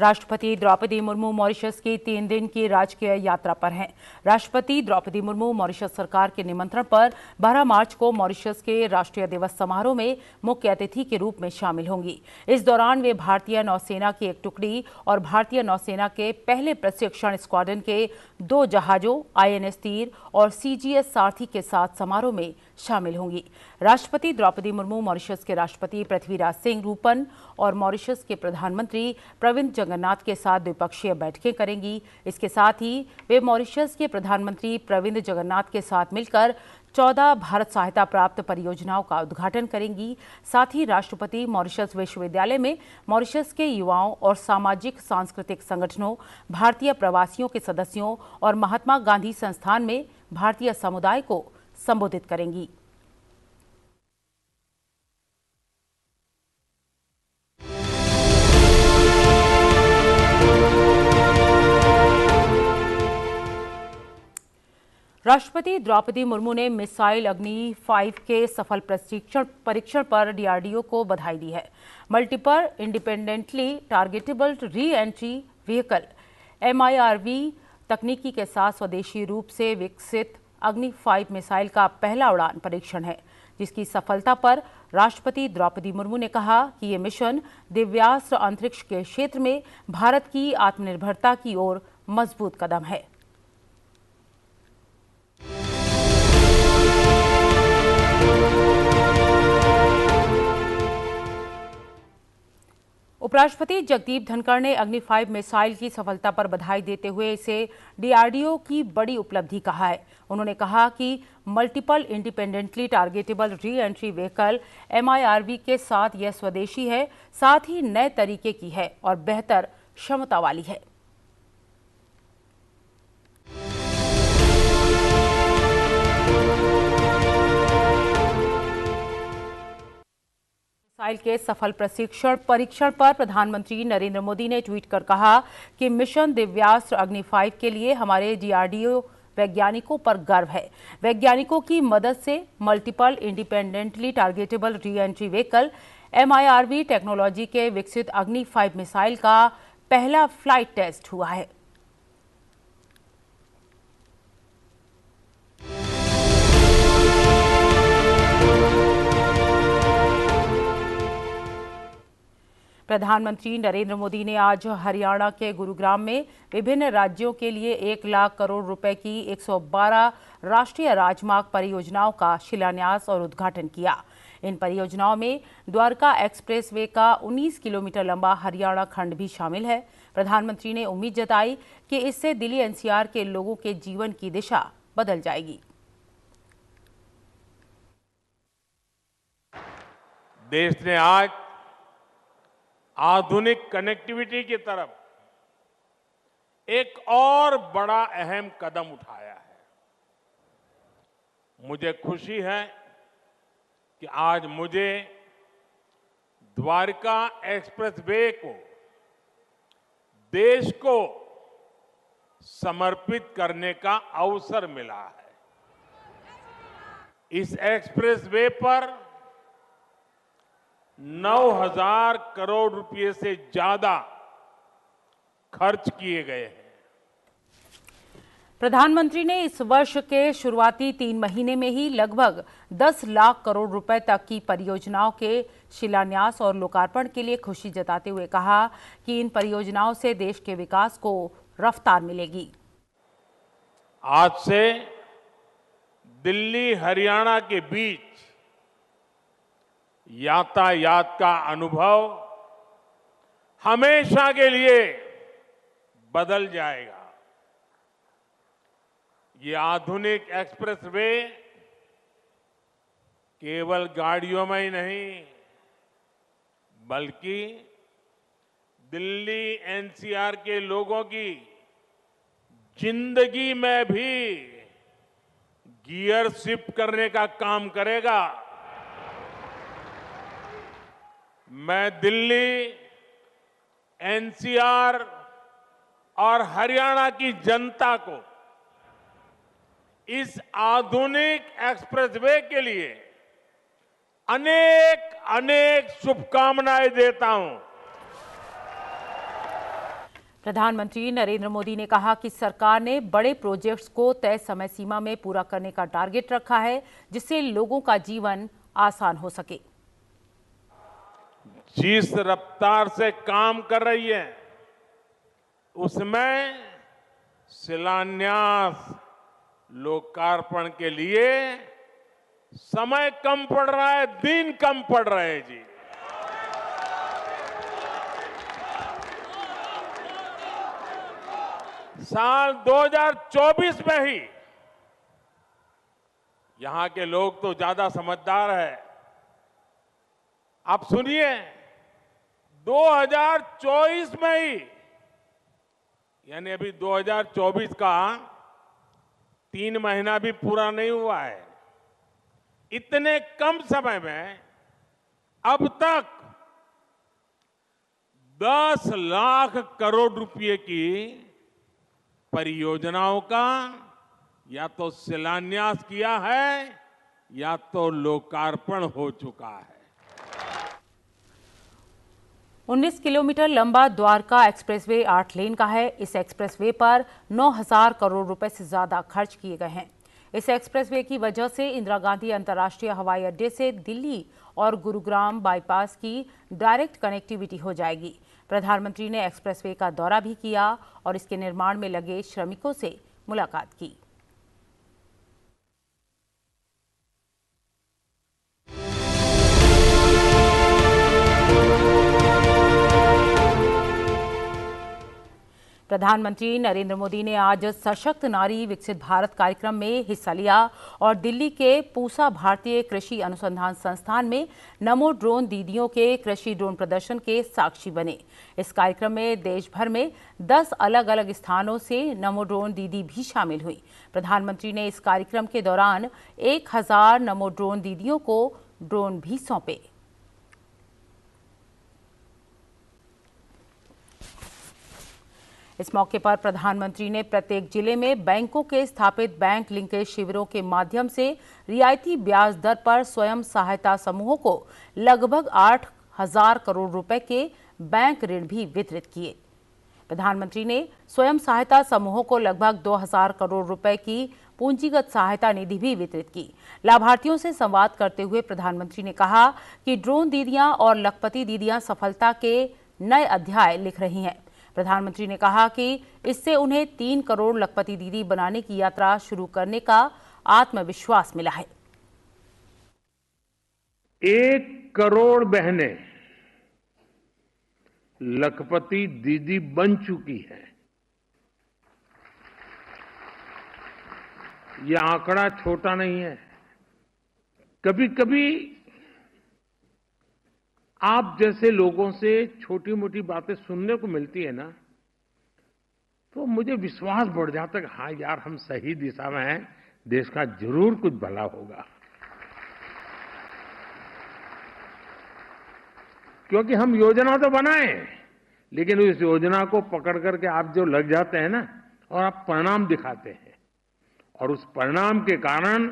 राष्ट्रपति द्रौपदी मुर्मू मॉरिशस की 3 दिन की राजकीय यात्रा पर हैं। राष्ट्रपति द्रौपदी मुर्मू मॉरिशस सरकार के निमंत्रण पर 12 मार्च को मॉरिशस के राष्ट्रीय दिवस समारोह में मुख्य अतिथि के रूप में शामिल होंगी। इस दौरान वे भारतीय नौसेना की एक टुकड़ी और भारतीय नौसेना के पहले प्रशिक्षण स्क्वाड्रन के 2 जहाजों INS तीर और CGS सारथी के साथ समारोह में शामिल होंगी। राष्ट्रपति द्रौपदी मुर्मू मॉरिशस के राष्ट्रपति पृथ्वीराज सिंह रूपन और मॉरिशस के प्रधानमंत्री प्रविंद जगन्नाथ के साथ द्विपक्षीय बैठकें करेंगी। इसके साथ ही वे मॉरिशस के प्रधानमंत्री प्रविंद जगन्नाथ के साथ मिलकर 14 भारत सहायता प्राप्त परियोजनाओं का उद्घाटन करेंगी। साथ ही राष्ट्रपति मॉरिशस विश्वविद्यालय में मॉरिशस के युवाओं और सामाजिक सांस्कृतिक संगठनों, भारतीय प्रवासियों के सदस्यों और महात्मा गांधी संस्थान में भारतीय समुदाय को संबोधित करेंगी। राष्ट्रपति द्रौपदी मुर्मू ने मिसाइल अग्नि 5 के सफल परीक्षण पर DRDO को बधाई दी है। Multiple independently targetable re entry vehicle MIRV तकनीकी के साथ स्वदेशी रूप से विकसित अग्नि 5 मिसाइल का पहला उड़ान परीक्षण है, जिसकी सफलता पर राष्ट्रपति द्रौपदी मुर्मू ने कहा कि ये मिशन दिव्यास्त्र अंतरिक्ष के क्षेत्र में भारत की आत्मनिर्भरता की ओर मजबूत कदम है। उपराष्ट्रपति जगदीप धनखड़ ने अग्नि 5 मिसाइल की सफलता पर बधाई देते हुए इसे DRDO की बड़ी उपलब्धि कहा है। उन्होंने कहा कि multiple independently targetable re entry vehicle MIRV के साथ यह स्वदेशी है, साथ ही नए तरीके की है और बेहतर क्षमता वाली है। मिसाइल के सफल परीक्षण पर प्रधानमंत्री नरेंद्र मोदी ने ट्वीट कर कहा कि मिशन दिव्यास्त्र अग्नि 5 के लिए हमारे DRDO वैज्ञानिकों पर गर्व है। वैज्ञानिकों की मदद से multiple independently targetable re entry vehicle MIRV technology के विकसित अग्नि 5 मिसाइल का पहला फ्लाइट टेस्ट हुआ है। प्रधानमंत्री नरेंद्र मोदी ने आज हरियाणा के गुरुग्राम में विभिन्न राज्यों के लिए 1 लाख करोड़ रुपए की 112 राष्ट्रीय राजमार्ग परियोजनाओं का शिलान्यास और उद्घाटन किया। इन परियोजनाओं में द्वारका एक्सप्रेसवे का 19 किलोमीटर लंबा हरियाणा खंड भी शामिल है। प्रधानमंत्री ने उम्मीद जताई कि इससे दिल्ली NCR के लोगों के जीवन की दिशा बदल जाएगी। देश ने आज आधुनिक कनेक्टिविटी की तरफ एक और बड़ा अहम कदम उठाया है। मुझे खुशी है कि आज मुझे द्वारका एक्सप्रेसवे को देश को समर्पित करने का अवसर मिला है। इस एक्सप्रेसवे पर 9,000 करोड़ रुपए से ज्यादा खर्च किए गए हैं। प्रधानमंत्री ने इस वर्ष के शुरुआती 3 महीने में ही लगभग 10 लाख करोड़ रुपए तक की परियोजनाओं के शिलान्यास और लोकार्पण के लिए खुशी जताते हुए कहा कि इन परियोजनाओं से देश के विकास को रफ्तार मिलेगी। आज से दिल्ली हरियाणा के बीच यातायात का अनुभव हमेशा के लिए बदल जाएगा। ये आधुनिक एक्सप्रेसवे केवल गाड़ियों में ही नहीं, बल्कि दिल्ली NCR के लोगों की जिंदगी में भी गियर शिफ्ट करने का काम करेगा। मैं दिल्ली, NCR और हरियाणा की जनता को इस आधुनिक एक्सप्रेसवे के लिए अनेक अनेक शुभकामनाएं देता हूं। प्रधानमंत्री नरेंद्र मोदी ने कहा कि सरकार ने बड़े प्रोजेक्ट्स को तय समय सीमा में पूरा करने का टारगेट रखा है, जिससे लोगों का जीवन आसान हो सके। जिस रफ्तार से काम कर रही है, उसमें शिलान्यास, लोकार्पण के लिए समय कम पड़ रहा है, दिन कम पड़ रहे हैं जी। साल 2024 में ही, यहां के लोग तो ज्यादा समझदार है, आप सुनिए, 2024 में ही, यानी अभी 2024 का 3 महीना भी पूरा नहीं हुआ है, इतने कम समय में अब तक 10 लाख करोड़ रुपए की परियोजनाओं का या तो शिलान्यास किया है या तो लोकार्पण हो चुका है। 19 किलोमीटर लंबा द्वारका एक्सप्रेसवे 8 लेन का है। इस एक्सप्रेसवे पर 9,000 करोड़ रुपए से ज्यादा खर्च किए गए हैं। इस एक्सप्रेसवे की वजह से इंदिरा गांधी अंतर्राष्ट्रीय हवाई अड्डे से दिल्ली और गुरुग्राम बाईपास की डायरेक्ट कनेक्टिविटी हो जाएगी। प्रधानमंत्री ने एक्सप्रेसवे का दौरा भी किया और इसके निर्माण में लगे श्रमिकों से मुलाकात की। प्रधानमंत्री नरेंद्र मोदी ने आज सशक्त नारी विकसित भारत कार्यक्रम में हिस्सा लिया और दिल्ली के पूसा भारतीय कृषि अनुसंधान संस्थान में नमो ड्रोन दीदियों के कृषि ड्रोन प्रदर्शन के साक्षी बने। इस कार्यक्रम में देश भर में 10 अलग अलग स्थानों से नमो ड्रोन दीदी भी शामिल हुई। प्रधानमंत्री ने इस कार्यक्रम के दौरान 1000 नमो ड्रोन दीदियों को ड्रोन भी सौंपे। इस मौके पर प्रधानमंत्री ने प्रत्येक जिले में बैंकों के स्थापित बैंक लिंकेज शिविरों के माध्यम से रियायती ब्याज दर पर स्वयं सहायता समूहों को लगभग 8,000 करोड़ रुपए के बैंक ऋण भी वितरित किए। प्रधानमंत्री ने स्वयं सहायता समूहों को लगभग 2,000 करोड़ रुपए की पूंजीगत सहायता निधि भी वितरित की। लाभार्थियों से संवाद करते हुए प्रधानमंत्री ने कहा कि ड्रोन दीदियां और लखपति दीदियां सफलता के नए अध्याय लिख रही हैं। प्रधानमंत्री ने कहा कि इससे उन्हें 3 करोड़ लखपति दीदी बनाने की यात्रा शुरू करने का आत्मविश्वास मिला है। 1 करोड़ बहनें लखपति दीदी बन चुकी हैं। यह आंकड़ा छोटा नहीं है। कभी कभी आप जैसे लोगों से छोटी मोटी बातें सुनने को मिलती है ना, तो मुझे विश्वास बढ़ जाता है कि हाँ यार, हम सही दिशा में हैं, देश का जरूर कुछ भला होगा। क्योंकि हम योजना तो बनाए, लेकिन उस योजना को पकड़ करके आप जो लग जाते हैं ना, और आप परिणाम दिखाते हैं, और उस परिणाम के कारण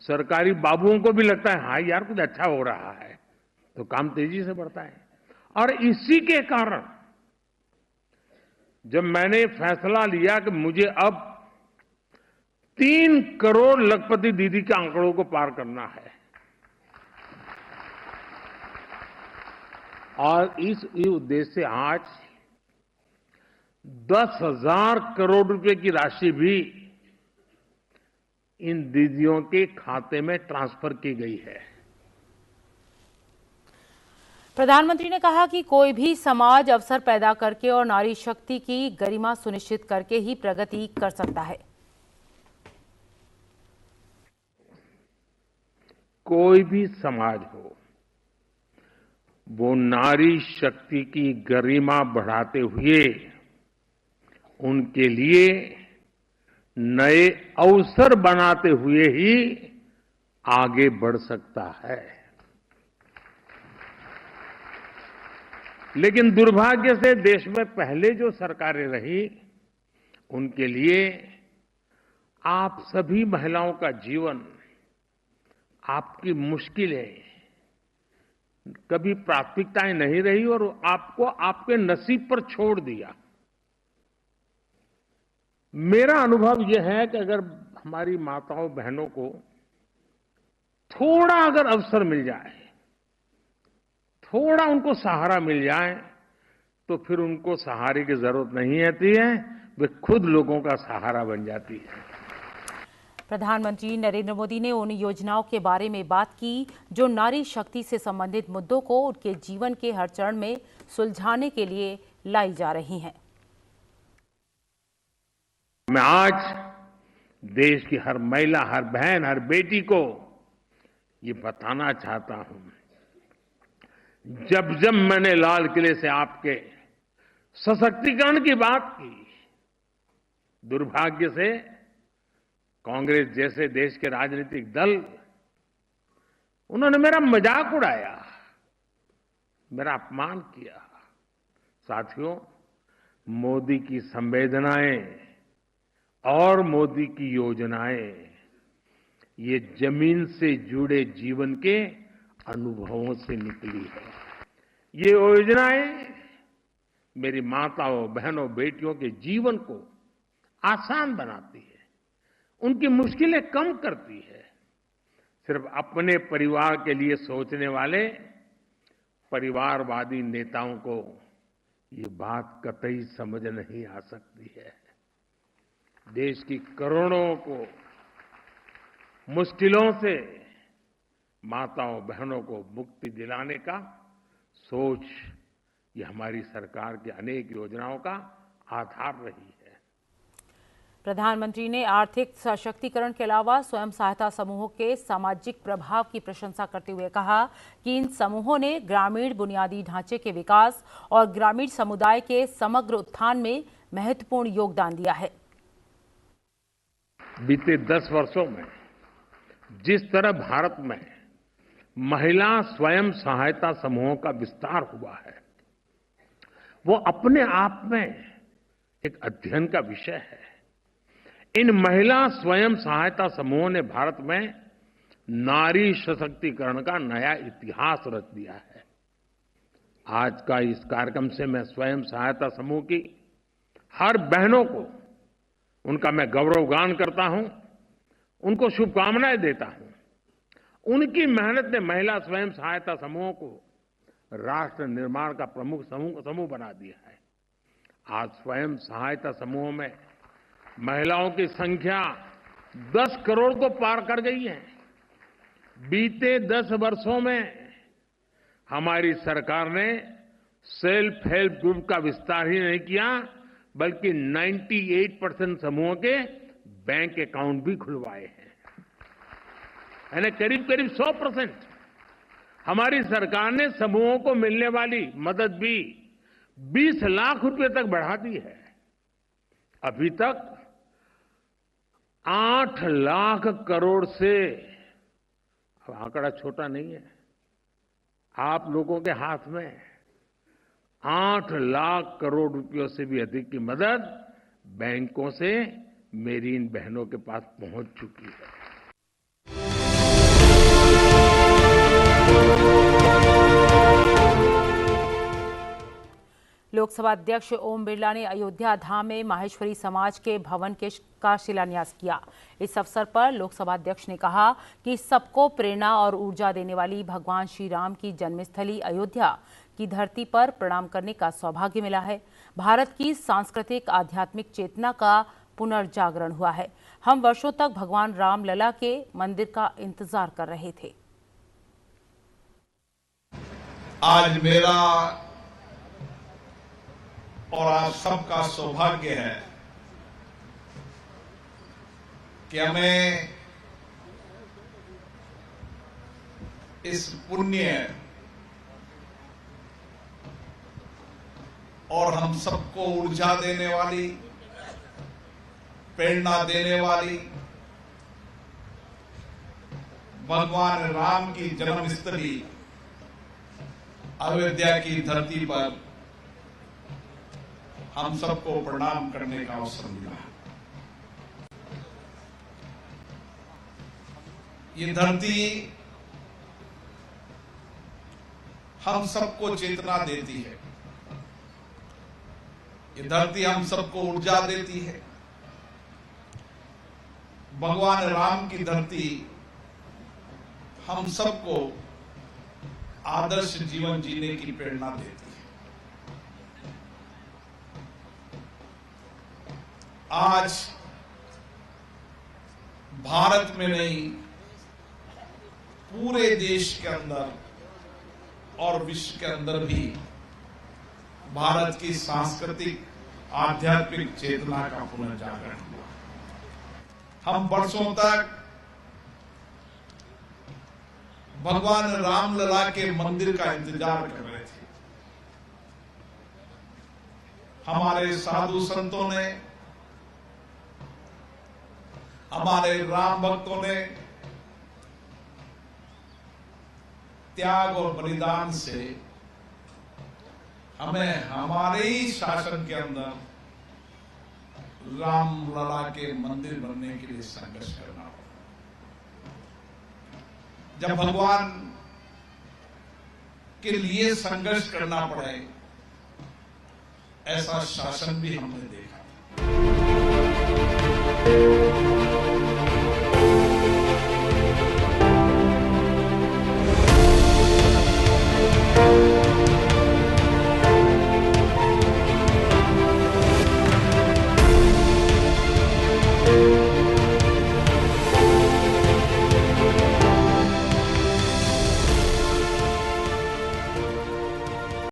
सरकारी बाबुओं को भी लगता है हाँ यार, कुछ अच्छा हो रहा है, तो काम तेजी से बढ़ता है। और इसी के कारण जब मैंने फैसला लिया कि मुझे अब 3 करोड़ लखपति दीदी के आंकड़ों को पार करना है, और इस उद्देश्य से आज 10,000 करोड़ रुपए की राशि भी इन दीदियों के खाते में ट्रांसफर की गई है। प्रधानमंत्री ने कहा कि कोई भी समाज अवसर पैदा करके और नारी शक्ति की गरिमा सुनिश्चित करके ही प्रगति कर सकता है। कोई भी समाज हो, वो नारी शक्ति की गरिमा बढ़ाते हुए उनके लिए नए अवसर बनाते हुए ही आगे बढ़ सकता है। लेकिन दुर्भाग्य से देश में पहले जो सरकारें रही, उनके लिए आप सभी महिलाओं का जीवन, आपकी मुश्किलें कभी प्राथमिकताएं नहीं रही और आपको आपके नसीब पर छोड़ दिया। मेरा अनुभव यह है कि अगर हमारी माताओं बहनों को थोड़ा अगर अवसर मिल जाए, थोड़ा उनको सहारा मिल जाए, तो फिर उनको सहारे की जरूरत नहीं होती है, वे खुद लोगों का सहारा बन जाती है। प्रधानमंत्री नरेंद्र मोदी ने उन योजनाओं के बारे में बात की जो नारी शक्ति से संबंधित मुद्दों को उनके जीवन के हर चरण में सुलझाने के लिए लाई जा रही हैं। मैं आज देश की हर महिला, हर बहन, हर बेटी को ये बताना चाहता हूं, जब जब मैंने लाल किले से आपके सशक्तिकरण की बात की, दुर्भाग्य से कांग्रेस जैसे देश के राजनीतिक दल, उन्होंने मेरा मजाक उड़ाया, मेरा अपमान किया। साथियों, मोदी की संवेदनाएं और मोदी की योजनाएं, ये जमीन से जुड़े जीवन के अनुभवों से निकली है। ये योजनाएं मेरी माताओं, बहनों, बेटियों के जीवन को आसान बनाती है, उनकी मुश्किलें कम करती है। सिर्फ अपने परिवार के लिए सोचने वाले परिवारवादी नेताओं को ये बात कतई समझ नहीं आ सकती है। देश की करोड़ों को मुश्किलों से माताओं, बहनों को मुक्ति दिलाने का सोच, ये हमारी सरकार की अनेक योजनाओं का आधार रही है। प्रधानमंत्री ने आर्थिक सशक्तिकरण के अलावा स्वयं सहायता समूहों के सामाजिक प्रभाव की प्रशंसा करते हुए कहा कि इन समूहों ने ग्रामीण बुनियादी ढांचे के विकास और ग्रामीण समुदाय के समग्र उत्थान में महत्वपूर्ण योगदान दिया है। बीते 10 वर्षों में जिस तरह भारत में महिला स्वयं सहायता समूहों का विस्तार हुआ है, वो अपने आप में एक अध्ययन का विषय है। इन महिला स्वयं सहायता समूहों ने भारत में नारी सशक्तिकरण का नया इतिहास रच दिया है। आज का इस कार्यक्रम से मैं स्वयं सहायता समूह की हर बहनों को, उनका मैं गौरवगान करता हूं, उनको शुभकामनाएं देता हूं। उनकी मेहनत ने महिला स्वयं सहायता समूहों को राष्ट्र निर्माण का प्रमुख समूह बना दिया है। आज स्वयं सहायता समूहों में महिलाओं की संख्या 10 करोड़ को पार कर गई है। बीते 10 वर्षों में हमारी सरकार ने सेल्फ हेल्प ग्रुप का विस्तार ही नहीं किया, बल्कि 98% समूहों के बैंक अकाउंट भी खुलवाए हैं, यानी करीब करीब 100%। हमारी सरकार ने समूहों को मिलने वाली मदद भी 20 लाख रुपए तक बढ़ा दी है। अभी तक 8 लाख करोड़ से, अब आंकड़ा छोटा नहीं है, आप लोगों के हाथ में 8 लाख करोड़ रुपयों से भी अधिक की मदद बैंकों से मेरी इन बहनों के पास पहुंच चुकी है। लोकसभा अध्यक्ष ओम बिरला ने अयोध्या धाम में माहेश्वरी समाज के भवन का शिलान्यास किया। इस अवसर पर लोकसभा अध्यक्ष ने कहा कि सबको प्रेरणा और ऊर्जा देने वाली भगवान श्री राम की जन्मस्थली अयोध्या की धरती पर प्रणाम करने का सौभाग्य मिला है। भारत की सांस्कृतिक आध्यात्मिक चेतना का पुनर्जागरण हुआ है। हम वर्षों तक भगवान राम लला के मंदिर का इंतजार कर रहे थे। आज मेरा और आप सबका सौभाग्य है कि हमें इस पुण्य और हम सबको ऊर्जा देने वाली, प्रेरणा देने वाली भगवान राम की जन्मस्थली अयोध्या की धरती पर हम सबको प्रणाम करने का अवसर मिला। ये धरती हम सबको चेतना देती है, ये धरती हम सबको ऊर्जा देती है, भगवान राम की धरती हम सबको आदर्श जीवन जीने की प्रेरणा देती है। आज भारत में नहीं, पूरे देश के अंदर और विश्व के अंदर भी भारत की सांस्कृतिक आध्यात्मिक चेतना का पुनर्जागरण हुआ। हम वर्षों तक भगवान रामलला के मंदिर का इंतजार कर रहे थे। हमारे साधु संतों ने, हमारे राम भक्तों ने त्याग और बलिदान से हमें हमारे ही शासन के अंदर रामलला के मंदिर बनने के लिए संघर्ष करना होगा। जब भगवान के लिए संघर्ष करना पड़े, ऐसा शासन भी हमने देखा।